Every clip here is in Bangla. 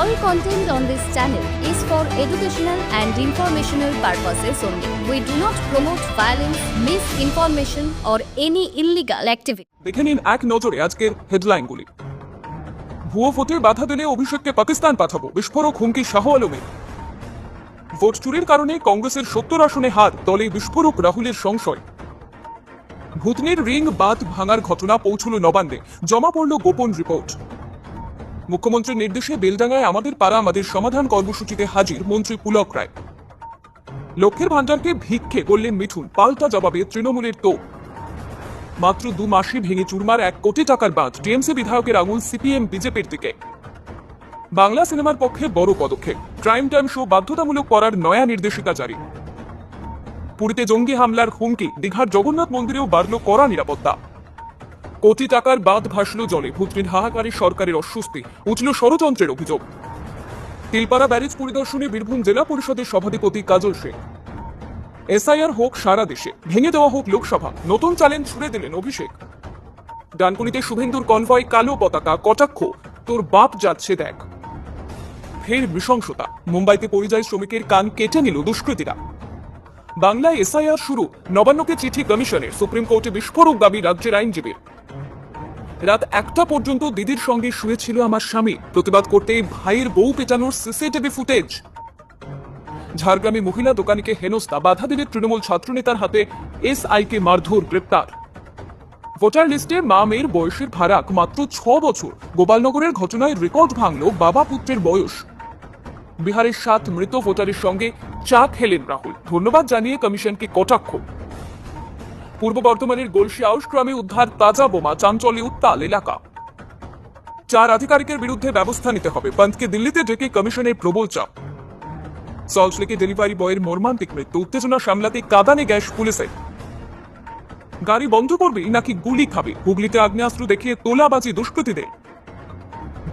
All content on this channel is for educational and informational purposes only. We do not promote violence, misinformation or any illegal activity. দেখে নিন এক নজরে আজকের হেডলাইনগুলি। ভুয়ো ভোটে বাধা দিলে অভিষেককে পাকিস্তান পাঠাবো, বিস্ফোরক হুমকি শাহ আলমের। ভোট চুরির কারণে কংগ্রেসের ৭০ আসনে হার, দলে বিস্ফোরক রাহুলের সংশয়। ভুতনির রিং বাঁধ ভাঙার ঘটনা পৌঁছল নবান্নে, জমা পড়ল গোপন রিপোর্ট। মুখ্যমন্ত্রীর নির্দেশে বেলডাঙ্গায় আমাদের পাড়া আমাদের সমাধান কর্মসূচিতে হাজির মন্ত্রী পুলক রায়। লক্ষ্যের ভান্ডারকে ভিক্ষে করলেন মিঠুন, পাল্টা জবাবে তৃণমূলের তোপ। মাত্র 2 মাসে ভেঙে চুরমার 1 কোটি টাকার বাঁধ, টিএমসি বিধায়কের আঙুল সিপিএম বিজেপির দিকে। বাংলা সিনেমার পক্ষে বড় পদক্ষেপ, ক্রাইম টাইম শো বাধ্যতামূলক করার নয়া নির্দেশিকা জারি। পুরীতে জঙ্গি হামলার হুমকি, দীঘার জগন্নাথ মন্দিরেও বাড়ল কড়া নিরাপত্তা। কোটি টাকার বাঁধ ভাসল জলে, ভুতনির হাহাকারে সরকারের অস্বস্তি, উঠল ষড়যন্ত্রের অভিযোগ। তিলপাড়া ব্যারেজ পরিদর্শনে বীরভূম জেলা পরিষদের সভাধিপতি কাজল শেখ। এসআইআর হোক সারা দেশে, ভেঙে দেওয়া হোক লোকসভা, নতুন চ্যালেঞ্জ ছুড়ে দিলেন অভিষেক। ডানকুনিতে শুভেন্দুর কনভয়, কালো পতাকা, কটাক্ষ, তোর বাপ যাচ্ছে দেখ। ফের নৃশংসতা, মুম্বাইতে পরিযায়ী শ্রমিকের কান কেটে নিল দুষ্কৃতীরা। বাংলায় এসআইআর শুরু, নবান্নকে চিঠি কমিশনের, সুপ্রিম কোর্টে বিস্ফোরক দাবি রাজ্যের আইনজীবীর। রাত 1টা পর্যন্ত দিদির সঙ্গে শুয়েছিল আমার স্বামী, প্রতিবাদ করতে ভাইয়ের বউ পেটানোর সিসিটিভি ফুটেজ। ঝাড়গ্রামে মহিলা দোকানিকে হেনস্থা, বাধা দিলে তৃণমূল ছাত্রনেতার হাতে এসআইকে মারধর, গ্রেপ্তার। ভোটার লিস্টে মা মেয়ের বয়সের ফারাক মাত্র 6 বছর, গোপালনগরের ঘটনায় রেকর্ড ভাঙল বাবা পুত্রের বয়স। বিহারের 7 মৃত ভোটারের সঙ্গে চা খেলেন রাহুল, ধন্যবাদ জানিয়ে কমিশনকে কটাক্ষ। পূর্ব বর্ধমানের গলসি আউশ গ্রামে উদ্ধার তাজা বোমা, চাঞ্চল্যে উত্তাল এলাকা। 4 আধিকারিকের বিরুদ্ধে ব্যবস্থা নিতে হবে, পন্থকে দিল্লিতে ডেকে কমিশনের প্রবল চাপ। সল্টলেকে ডেলিভারি বয়ের মর্মান্তিক মৃত্যু, উত্তেজনা সামলাতে কাঁদানে গ্যাস পুলিশের। গাড়ি বন্ধ করবে নাকি গুলি খাবে, হুগলিতে আগ্নেয়াস্ত্র দেখিয়ে তোলাবাজি দুষ্কৃতীদের।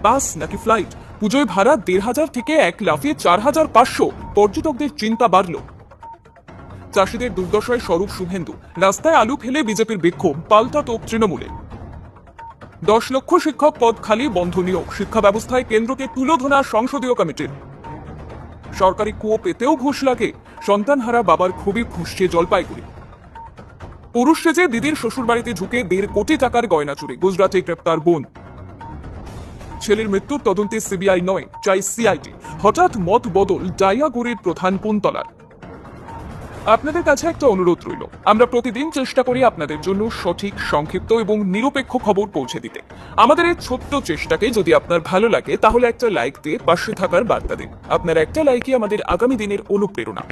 বাস নাকি ফ্লাইট, পুজোয় ভাড়া 1,500 থেকে 1 লাফিয়ে 4,500, পর্যটকদের চিন্তা বাড়ল। চাষিদের দুর্দশায় স্বরূপ শুভেন্দু, রাস্তায় আলু ফেলে বিজেপির বিক্ষোভ, পাল্টা তোপ তৃণমূলে। 10 লক্ষ শিক্ষক পদ খালি, বন্ধ নিয়োগ, শিক্ষা ব্যবস্থায় কেন্দ্রকে তুলোধনা সংসদীয় কমিটির। সরকারি কুয়ো পেতেও ঘুষ লাগে, সন্তানহারা বাবার খুবই খুশছে জলপাইগুড়ি। পুরুষ সেজে দিদির শ্বশুরবাড়িতে ঢুকে 1.5 কোটি টাকার গয়না চুরি, গুজরাটে গ্রেপ্তার বোন। ছেলের মৃত্যুর তদন্তে সিবিআই নয়, চাই সিআইডি। হঠাৎ মত বদল ডাইয়াগুড়ির প্রধান কুন্তলার। আপনাদের কাছে একটা অনুরোধ রইল, আমরা প্রতিদিন চেষ্টা করি আপনাদের জন্য সঠিক, সংক্ষিপ্ত এবং নিরপেক্ষ খবর পৌঁছে দিতে। আমাদের এই ছোট্ট চেষ্টাকে যদি আপনার ভালো লাগে তাহলে একটা লাইক দিয়ে পাশে থাকার বার্তা দিন। আপনার একটা লাইকই আমাদের আগামী দিনের অনুপ্রেরণা।